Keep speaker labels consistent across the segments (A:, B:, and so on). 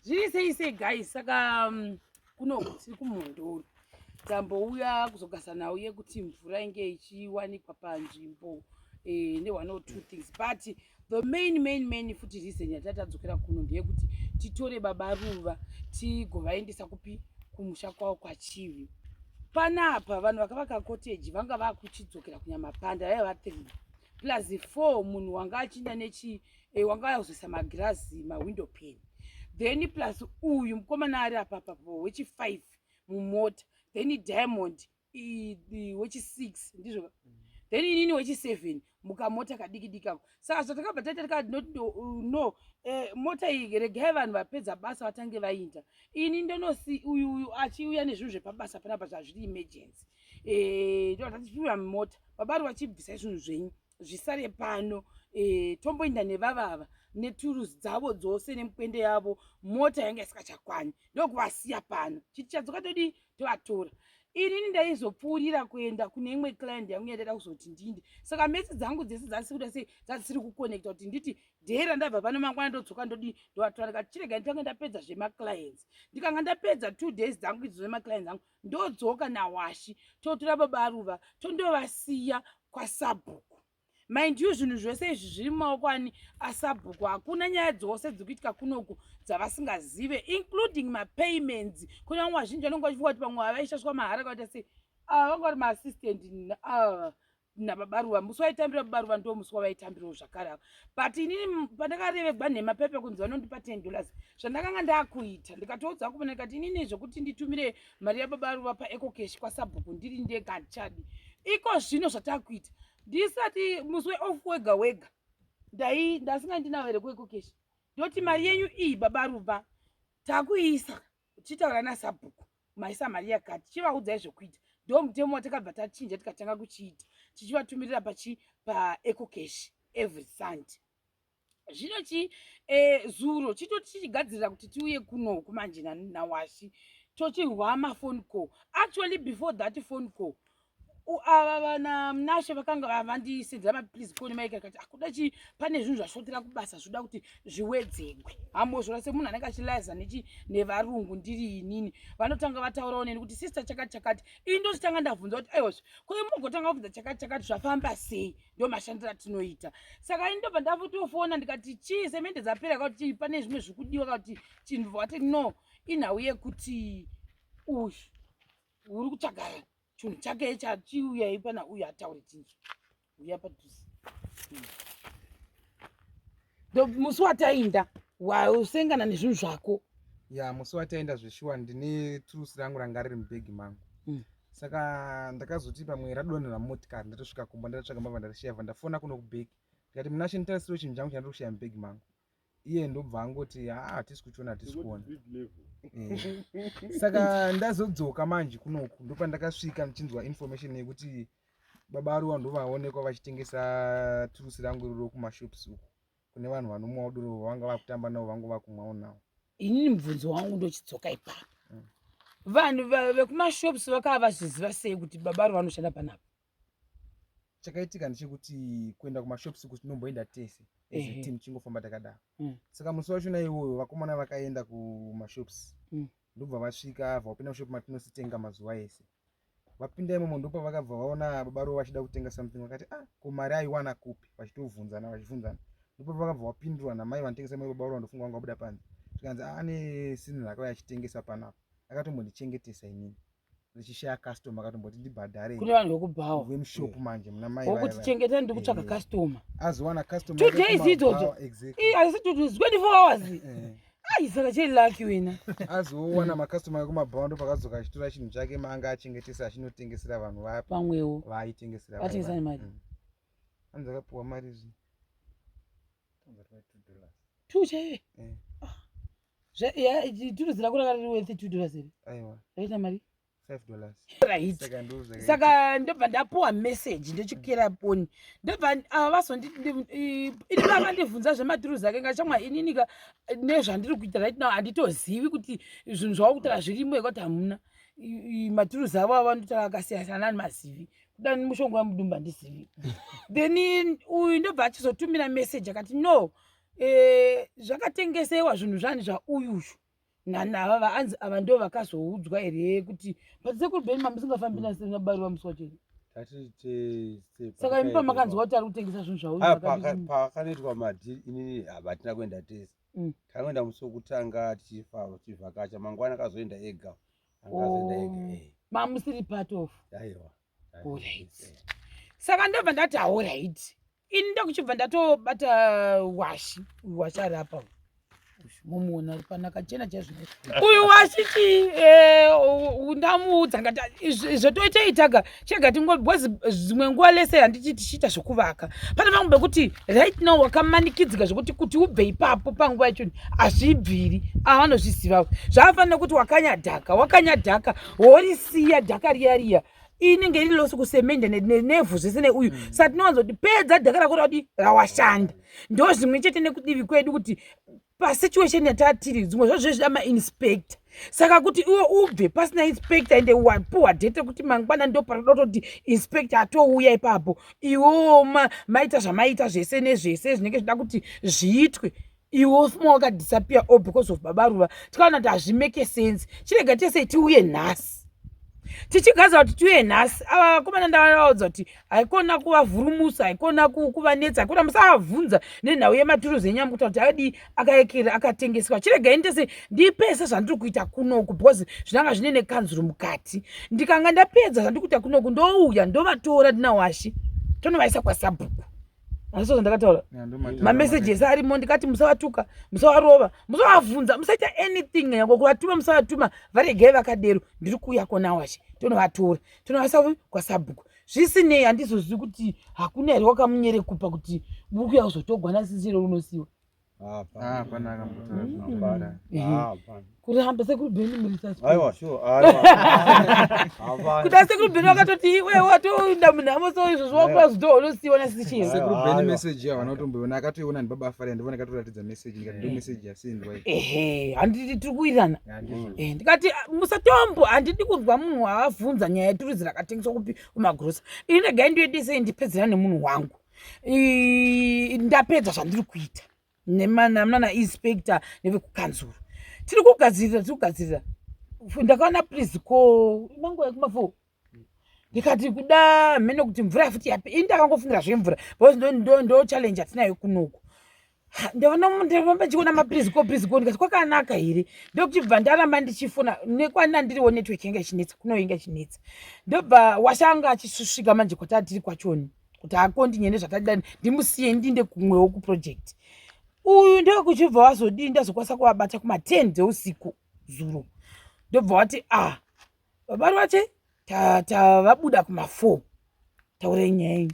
A: zviri sei guys. Saka kuno tiri kumhondoro tambouya kuzogasa nawo yekuti mvura inge ichiwanikwa panzvimbo ne one or two things, but the main futi reason yatatadzokera kuno ndeyekuti titore BaRuva tigovaendesa kupi kumusha kwavo KwaChivi. Panapa vanhu vakavaka cottage vanga vakuchidzokera kunyamapanda vaiva 3 plus 4 munhu wanga achinda nechi wanga azoisa magirazi mawindow pane, then plus uyu mukomana ari apapapo wechi5 mumota, then Diamond wechi6 ndizvo, then inini wechi7 mukamota kadikidikako. Saka zvatakabva taita no mota iyi regai vanhu vapedza basa vatange vainda. Ini ndonosi uyu achiuya nezvinhu zvepabasa panapa zvazviri emergency ndotatipira mota BaRuva chibvisa zvinhu zvenyu zvisare pano, tomboinda nevavava neturuzi dzavo dzose nemukwende yavo, mota yanga isingachakwani ndokuvasiya pano. Tichadzoka todi tovatora. Inini ndaizopfuurira kuenda kune imwe client yangu yandada kuzoti ndinde. Saka mesi dzangu dzese dzasikuda sei dzasiri kuconnecta kuti nditi dhera ndabva pano mangwana ndodzoka ndodi ndovatora. Ndikati chirega nditange ndapedza zvemaclients. Ndikanga ndapedza 2 days dzangu idzo zvemaclients angu ndodzoka nawashi totora BaRuva tondovasiya kwaSabhuku. Mind you, zvinhu zvose izvi zviri mumaoko ani aSabhuku. Hakuna nyaya dzose dzikuitika kunoku dzavasingazive, including mapayments. Kuna vamwe vazhinji vanenge vachifunga kuti vamwe havaishaswa mahara akaita sei vanga vari maassistant naBaRuva. Musi waitambira BaRuva ndo musi wavaitambirawo zvakare. But inini pandakareverwa nemapepe kunzi vanondipa $10 zvandakanga ndakuita ndikatoudza kumuna ndikati inini zvokuti nditumire mari yaBaRuva paEcocash kwaSabhuku ndiri ndega handichadi. Iko zvino zvatakuita ndisati musi weoff wega ndasinga ndinawo here kuEcocash ndoti mari yenyu iyi BaRuva takuisa tichitaura naSabhuku maisa mari yakati chivaudzai zvokuita. Ndo mutemo watakabva tachinja tikatanga kuchiita tichivatumirira paEcocash every Sunday. Zvino zuro chitoti tichigadzirira kuti tiuye kuno kumanje nawashi tochirwa mafone call. Actually before that phone call vana Mnashe vakanga vandisendera maplease call nemaika akati akuda pane zvinhu zvashotera kubasa zvoda kuti zviwedzengwe. Hambozvona semunhu anenge achilaiza nevarungu ndiri inini vanotanga vataurawo neni kuti sister chakati chakati. Ini ndotanga ndabvunza kuti aiwazve koi mugotanga kubvunza chakati chakati zvafamba sei, ndo mashandiro atinoita. Saka ini ndobva ndavotofona ndikati chii semende dzapera kuti pane zvimwe zvikudiwa kuti chinhu vati no inhau yekuti uyu uri kutsvaga chinhu chake chachiuya ipana uyu ataure chinhu uya padhuze. Ndo musi watainda wausengana nezvinhu zvako.
B: Ya musi wataenda zveshuwa ndine turusi rangu ranga riri mubhegi mangu. Saka ndakazoti pamwe radonhera motikari ndatosvika kumba ndatsvaga mbavha ndarishayavha ndafona kuno kubhegi ndikati muna shinitarisiro chinhu changu chandiri kushaya mubhegi mangu. Iye ndobva angoti hatisi kuchiona hatisi kuona. Saka ndazodzoka manje kunoku ndopandakasvika ndichinzwa information yekuti BaRuva ndovaonekwa vachitengesa turusi rangu riro kumashops uku kune vanhu vanomwa uduro vanga vakutamba navo vangu vakumwawo navo.
A: Inini mubvunzo wangu ndochidzoka ipapo. Vanhu vekumashops vakava vazviziva sei kuti BaRuva vanoshanda panapa?
B: Chakaitika ndechekuti kuenda kumashops uku tinomboenda tese as a team chingofamba takadaro. Saka musi wachona iwoyo vakomana vakaenda kumashops ndobva vasvika vapinda mushop matinositenga mazuva ese. Vapinda imomo ndopa vakabva vaona BaRuva vachida kutenga something vakati ko mari aiwana kupi vachitovhunzana vachibvunzana. Ndopa vakabva vapindurwa namai vanotengesa mai BaRuva ndofunga vanga buda panze. Tikanzi ane sinhu rakauya achitengesa panapa. Akatombondichengetesa inini. Ndichishaya customer akatomboti ndibhadhare.
A: Kune vanhu vekubhawa
B: vemushop manje muna mai vaya.
A: Wokuti chengeta ndikutsvaga customer.
B: Azowana customer.
A: 2 days idzodzo. Asi 24 hours. Saka chiri lucky wena.
B: Azowana macustomer ekumabhawa ndo pakadzoka achitora chinhu chake maanga achengetesa achinotengesera vanhu vaya
A: pamwewo
B: vaitengesera.
A: Vatengesana mari.
B: Anza kapuwa mari zvi.
A: $2 chaive. Turuzi rako riri worth $2 here.
B: Aiwa.
A: Raita mari?
B: $5.
A: Right. Saka ndobva ndapuwa message ndochikera poni. Ndobva ini vakandibvunza zvematuruzi ake ngachamwa inini nezvandiri kuita right now handitozivi kuti zvinhu zvavakutaura zvirimo ekati hamuna. Maturuzi avo avanotaura akasiyana nemazivi. Kuda mushonga wamudumba handizivi. Then uyu ndobva achizotumira message akati no zvakatengesewa zvinhu zvani zvauyuzvu nanava anzi ava ndo vakazoudzwa here kuti patisekuru bheni mamusingafambi nasina BaRuva musi wacheni. Saka imi pamakanzwa kuti ari kutengesa zvinhu zvauyu
C: pakanoitwa madhiri inini hatina kuenda tese. Takaenda musi wokutanga tichivhakacha, mangwana akazoenda ega.
A: Mamusiri part of.
C: Aiwa.
A: Saka ndobva ndati alright. Ini ndokuchibva ndatobata washi ari apa mumuona panaka chena chazvino uyu washiti ndamuudza ngati zvotoita itaga chega tingobwezi zvimwe nguva lese handiti tichiita zvokuvaka pane vamwe bekuti right now wakamanikidzika zvokuti kuti ubve ipapo panguva yachoni hazvibviri avanozviziva zvavafanira kuti wakanyadhaka worisiya dhaka riya inenge iri losi kusemende nevhu zvese neuyu saka tinowanza kuti pedza dhaka rako radi rawashanda ndo zvimwe chete nekudivi kwedu kuti pasituation yatatiri zvimwe zvazvo zvida mainspector saka kuti iwe ubve pasina inspector ende wapuwa dhete kuti mangwana ndo parodoti inspector atouya ipapo iwo maita zvamaita zvese nezvese zvinenge zvida kuti zviitwe iwo fuma wakadisappear because of BaRuva tikaona kuti hazvimeke sense chirega tese tiuye nhasi tichigaza kuti tiuye nhasi ava vakomana ndavanaudza kuti haikona kuvavhurumusa haikona kuvanetsa haikona musavabvunza nenhau yematuruzi enyama kuti kuti adi akaekera akatengeswa chirega ini tese ndipese zvandiri kuita kunoku because zvinanga zvine nekanzuro mukati ndikanga ndapedza zvandiri kuita kunoku ndouya ndovatora ndinawashi tonovaisa kwasabhuku Aso ndakataura mamessages arimo ndikati musavatuka musavarova musavabvunza musaita anything yango kuvatuma musavatuma varege vakadero ndiri kuuya kona washi tonovatora tonovasa kwasabhuku zvisinei handizozvi kuti hakuna here wakamunyerekupa kuti buku yakuzotogwa nasisiro unosiwa kuramba sekuru bheni murisasi kuda sekuru bheni wakatoti iwe watoenda munhamo so izvo zvawakuzotogwa unosiwa nasisiro
B: sekuru bheni message yawo anotomboona akatoiona ndibaba afari ndivona akatoratidza message ndikati ndo message yasendwa
A: handiti tiri kuirana ndikati musatombo handidi kunzwa munhu waavhunza nyaya yeturuzi rakatengeswa kupi kumagrosa ini regai ndoedese ndipedzera nemunhu wangu ndapedza zvandiri kuita nemana inspector nevekukanzuro tiri kugadzirira ndakaona prisco mango yekumafo ndikati kuda mhene kuti mvura yafuti yapi ini ndakangofungira zvemvura because ndo challenge atinayo kunoku ndavamba chiona maprisco ndikati kwakanaka here ndokuchibva ndaramba ndichifona nekwana ndiriwo network yanga ichinetsa kunoinga ichinetsa ndobva washanga achisvika manje kwatatiri kwachoni kuti akondinyene zvatadani ndimusiye ndinde kumwewo kuproject uyu ndokuchibva wazodii ndazokwanisa kuvabata kuma10 dzeusiku zuro ndobva wati BaRuva che tavabuda kuma4 taurei nyaya iyi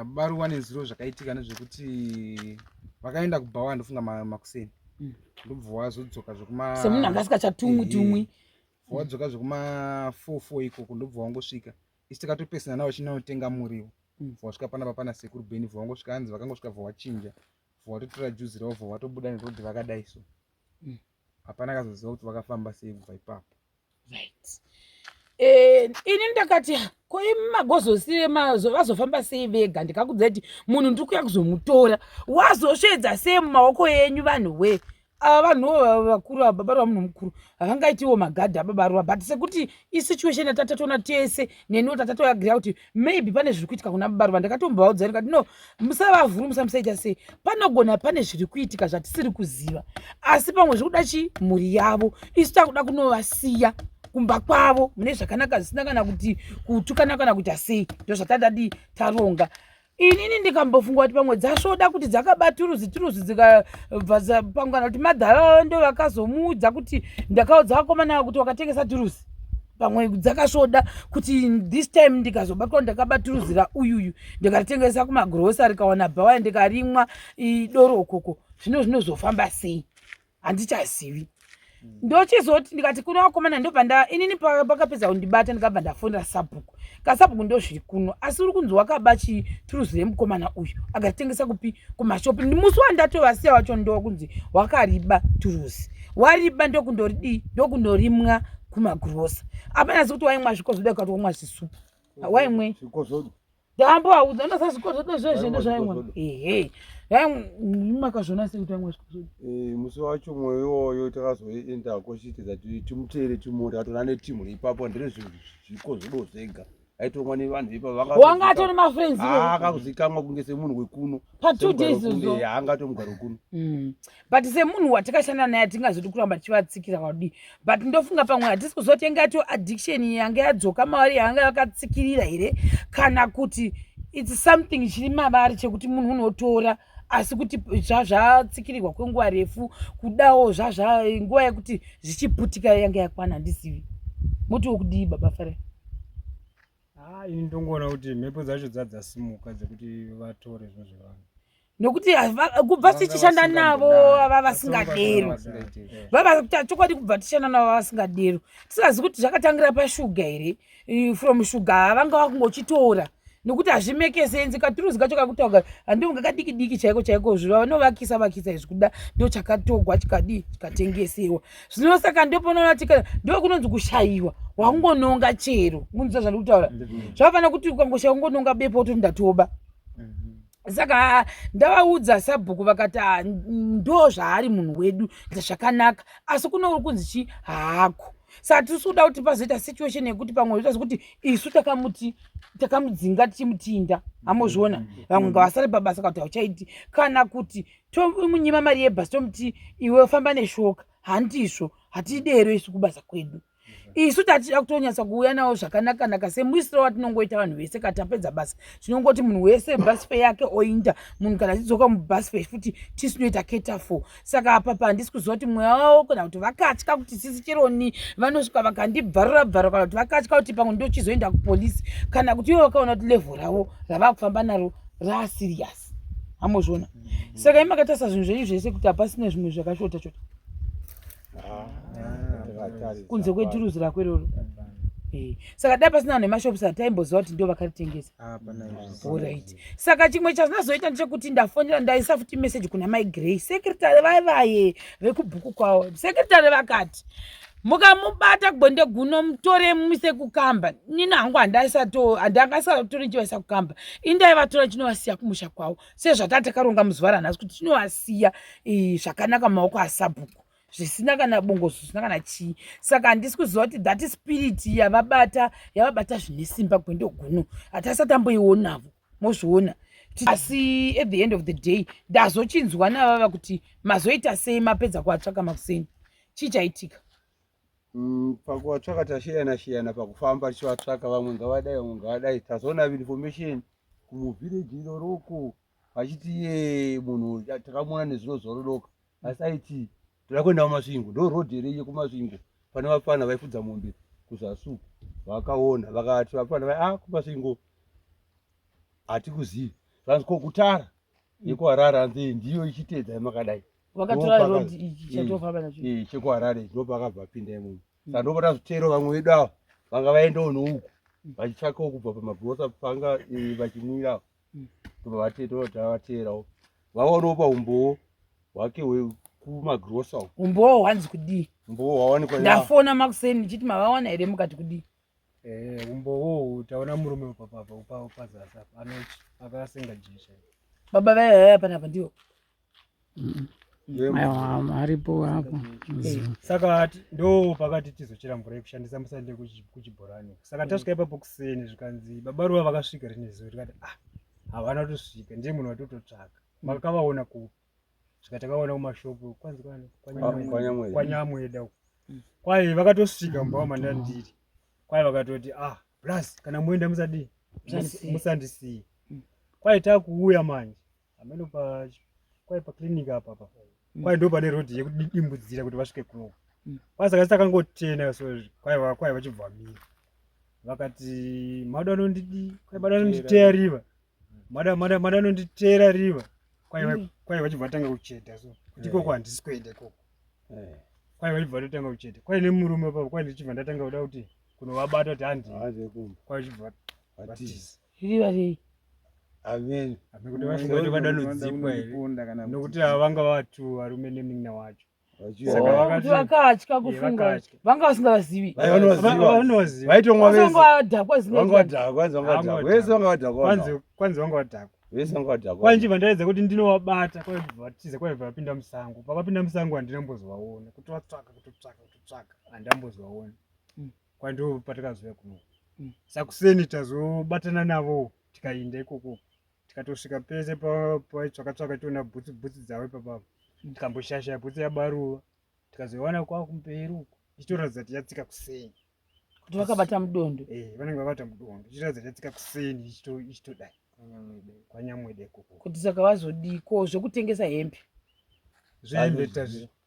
B: BaRuva nezuro zvakaitika nezvekuti vakaenda kubhawa ndofunga makuseni ndobva wazodzoka zvekuma
A: semunhu anga asingachatumwi
B: wadzoka zvekuma4 ikoko ndobva wangosvika isi tikatopesana navo chinotenga muriwo wasvika panapa pana sekuru bheni vawangosvika hanzi vakangosvika vawachinja vawatotora juzi ravo vawatobuda nerodhi vakadai so hapana akazoziva kuti vakafamba sei kubva ipapo
A: right ini ndakati ko imagozosiye vazofamba sei vega ndikakuudza kuti munhu ndiri kuya kuzomutora wazosvedza sei mumaoko enyu vanhuwe vanhuwo vakuru BaRuva munhu mukuru havangaitiwo magadhi aBaRuva but sekuti isituation yatatatoona tese neniwo tatatoagira kuti maybe pane zviri kuitika kuna BaRuva ndakatombovaudza ndikati no musavavhurumusa musaita sei panogona pane zviri kuitika zvatisiri kuziva asi pamwe zviri kuda mhuri yavo isu takuda kunovasiya kumba kwavo mune zvakanaka zvisina kana kuti kutukana kana kuita sei ndo zvatadadi taronga inini ndikambofunga kuti pamwe dzasvoda kuti dzakaba turuzi dzikabva pangana kuti madhara ndo vakazomuudza kuti ndakaudza vakomana kuti wakatengesa turuzi pamwe dzakasvoda kuti this time ndikazobatwa ndakaba turuzi rauyuyu ndikaritengesa kumagrosa rikawana bhawa ndikarimwa idoro ukoko zvinozofamba sei handichazivi ndochizoti ndikati kuna vakomana ndobva inini pakapedza kundibata ndikabva ndafonera sabhuku kasabhuku ndo zviri kuno asi uri kunzi wakaba chituruzi remukomana uyu akaritengesa kupi kumashopi musi wandatovasiya wacho ndokunzi wakariba turuzi wariba ndokundorimwa kumagrosa apana sekuti waimwa zvikozoda kati wamwa zvisupu waimwe ndamboaudza ndasa zvikozodo zvezvendo zvaimwa makazvona sei kuti amwe
C: musi wacho mwoyo iwoyo takazoenda kochitiza timuteere timoti atona netimu ipapo ndire zviko zvido zvega aitomwa nevanhu ipapo
A: wanga atori mafriends
C: akakuzikamwa kunge semunhu wekuno
A: pa 2 days zo
C: angatomugara kuno
A: but semunhu watakashanda naye atingazoti kuramba tichivatsikira kudii but ndofunga pamwe hatisi kuzotenga to addiction yange yadzoka mavari yanga yakatsikirira here kana kuti it's something chiri mavari chekuti munhu unotora asi kuti zvatsikirirwa kwenguva refu kudawo nguva yekuti zvichiputika yange yakwana handisivi muti wokudii baba Fare?
B: ini ndongoona kuti mhepo dzacho dzasimuka dzekuti vatore zvinhu zvevanhu
A: nokuti kubva tichishanda navo vava vasingadero chokwadi kubva tichishanda navo vava vasingadero tisingazi kuti zvakatangira pashuga here from shuga vanga vakungochitora nokuti hazvimeke sense katuruzi kacho kakutaura handonga kadiki chaiko chaiko zviro vanovakisa izvi kuda ndo chakatogwa chikatengesewa zvino saka ndoponaona tika ndo kunonzi kushayiwa wangononga chero munzwa zvandiri kutaura zvavafanira kuti ukangoshaya ungononga bepo kuti ndatoba saka ndavaudza sabhuku vakati ndo zvaari munhu wedu zvakanaka asi kuno kunzi chi hako saka tiri kuda kuti pazoita situation yekuti pamwe zvoita kuti isu takamudzinga tichimutinda amozviona vamwe ngavasari pabasa kuti hauchaiti kana kuti tomunyima mari yebhasi tomuti iwe famba neshoka handizvo hatidero isu kubasa kwedu isu tatida kutonyatsa kuuya nawo zvakanaka semuisiro watinongoita vanhu vese kana tapedza basa tinongoti munhu wese bus fare yake oinda munhu kana achidzoka mubus fare futi tisinoita keta for saka apa handisi kuziva kuti mweya wavo kana kuti vakatya kuti sisi cheroni vanosvika vakandibvarura kana kuti vakatya kuti pamwe ndochizoenda kupolisi kana kuti ivo vakaona kuti level ravo rava kufamba naro rasirious amozviona saka imakatasa zvinhu zvenyu zvese kuti hapasina zvimwe zvakashota kunze kweturuzi rako iroro saka dai pasina vanhu vemashops hataimboziva kuti ndo vakaritengesa alright saka chimwe chazvinazoita ndechekuti ndafonera ndaisa futi meseji kuna mai Grace sekretary vaivaye vekubhuku kwavo sekretary vakati mukamubata gwende guno mutore mumise kukamba nina hangu handangasatori chivaisa kukamba indaivatora chinovasiya kumusha kwavo sezvatatakaronga muzuva ranhasi kuti chinovasiya zvakanaka mumaoko asabhuku zvisina kana bongozo zvisina kana chii saka handisi kuziva kuti that spirit yavabata zvine simba gwende guno hatasatamboionavo mozviona asi at the end of the day ndazochinzwa navava kuti mazoita sei mapedza kuvatsvaka makuseni chii chaitika
C: pakuvatsvaka tashiyana pakufamba tichivatsvaka vamwe ngavadai tazoona information kumuvhireji iroroko vachiti munhu takamuona nezvino zvorodoka asi aiti toda kuenda kumasvingo ndo rodhi reye kumasvingo pane vapana vaifudza mombe kuzasuku vakaona vakati vapana vai kumasvingo hatikuzivi zvanziko kutara yekuharare hanze ndiyo ichitedza yamakadai
A: vakatora rodhi ichi chatofamba nacho
C: chekuharare ndopakabva pinda imomo saka ndopata zvitero vamwe vedu ava vanga vaendawo nouku vachitsvakawo kubva pamabhurosa panga vachimwira tobva vateerawo vaonawo paumbowo hwake kumagrosa
A: umbowo hwanzi kudii
C: umbowo hwawanikwa
A: ndafona makuseni ndichiti mavawana here mukati kudii
B: umbowo taona murume upapo pazasi anoti akasenga jesha
A: baba vaiaya panapa ndiwo
D: aripo hapo
B: saka ndo pakati tizochera mvura yekushandisa musande kuchibhorani saka tasvika ipapo kuseni zvikanzi BaRuva vakasvika rine zuva rikati havana kutosvika ndiye munhu watototsvaka makavaona ku svika takaona kumashopu kwanzi kwanyamweda kwai vakatosvika mumba mandandiri kwai vakatoti plus kana muenda musadii musandisiye kwai takuuya manje ameno kwai paklinika apa kwai ndo pane rodhi yekudimbudzira kuti vasvike kunoko kwai saka takangotena so kwai vachibvamira vakati mada anondidii kwai mada anonditeera riva mada anonditeera riva kwai vachibva tanga kucheta so kuti ikoko handisi kuenda ikoko kwai vachibva totanga kucheta kwai nemurume papo kwai ndichibva ndatanga kuda kuti kunovabata kuti handii kwai vachibva vatiza
A: riva rei
C: amen
B: kuti vasvika vadanodzipwa here nokuti havanga vatu varume nemunina wacho
A: kuti vakatya kufunga vanga vasingavazivi
C: vaitomwa
A: vangadhakwa
C: vese vanga vadhakwa
B: kwanzi vanga vadhakwa
C: vese ngati
E: kwanji vandaedza kuti ndinovabata kwavatiza kwai vapinda musango pavapinda musango handinambozovaona kuti vatsvaka handambozvaona kwandio patakazouya kuno sakuseni tazobatana navo tikaenda ikoko tikatosvika pese paitsvaka tiona bhutsi dzavo ipapapo tikamboshashaya bhutsi yaBaRuva tikazoiwana kwakumberi uko ichitoratidza kuti yatsika kuseni
A: kuti vakabata mudondo
E: vanenge vabata mudondo ichitoratidza kuti yatsika kuseni ichitodai kwanyamwede ikoko
A: kuti saka vazodiko zvokutengesa hembe
E: zvembe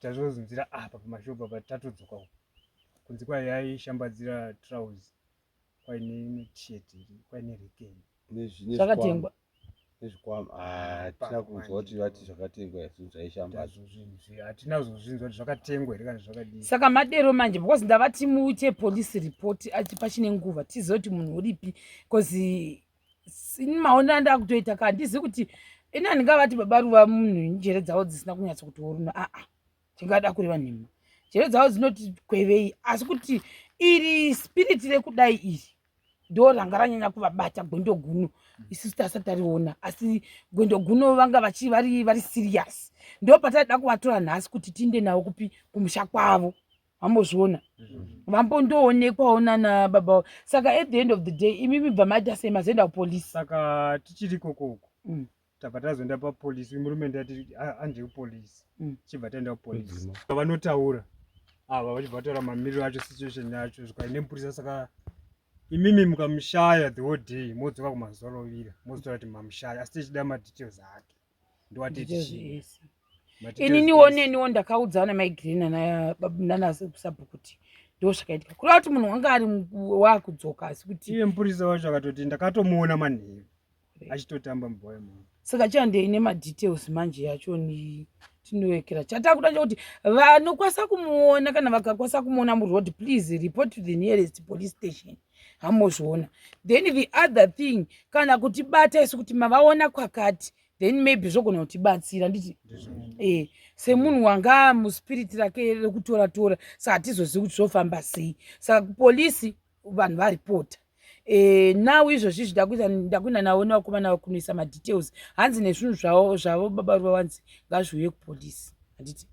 E: tazvozunzira apa pamashopu apa tatodzoka uko kunzi kwai yaishambadzira trouzi kwaine tisheti kwaine rekeni
A: zvakatengwa
C: nezvikwama tina kunzwa kuti vati zvakatengwa zvinhu zvaishambadzwa
E: hatinazvo zvinzwa kuti zvakatengwa here kana zvakadii
A: saka madero manje because ndavati muite police report pachine nguva tizive kuti munhu uripi because maona anda kutoita ka handizivi kuti ini handingavati babaruva munhu njere dzavo dzisina kunyatsa kuti oruna tingada kureva nhema njere dzavo dzinoti kwevei asi kuti iri spiriti rekudai iri ndo ranga ranyanya kuvabata gwendo guno isusu tasati tariona asi gwendo guno vanga vari serious ndo pataida kuvatora nhasi kuti tiinde navo kupi kumusha kwavo vambozviona vambondoonekwawo nana baba saka at the end of the day imimi bva maita sei mazoenda kupolisi
E: saka tichiri kokoko tabva tazoenda papolisi murume ndati anje kupolisi chibva taenda kupolisi vanotaura ava vachibva vataura mamiriro acho situation yacho zvikaine mupurisa saka imimi mukamushaya the whole day modzoka kumazuva rovira mozotaura kuti mamushaya asi tichida madetails ake ndowatetii
A: ininiwoneniwo ndakaudzana maigrina nanasabhukuti ndo zvakaitika kureva kuti munhu wanga ari wakudzoka asi kuti
E: iye mupurisa wacho akatoti ndakatomuona manheru achitotamba mubhoya munhu
A: saka chandeine madetails manje yacho tinoekera chatakuda chokuti vanokwanisa kumuona kana vakakwanisa kumuona muroad please report to the nearest police station hamozviona then the other thing kana kutibata isu kuti mavaona kwakati then maybe zvogona kutibatsira nditi semunhu wanga muspiriti rake rekutora saka hatizozivi kuti zvofamba sei saka kupolisi vanhu varipota now izvozvi zvidakuenda navo nevakomana kunoisa madetails hanzi nezvinhu zvavo babaruva vanzi ngazviuye kupolisi handiti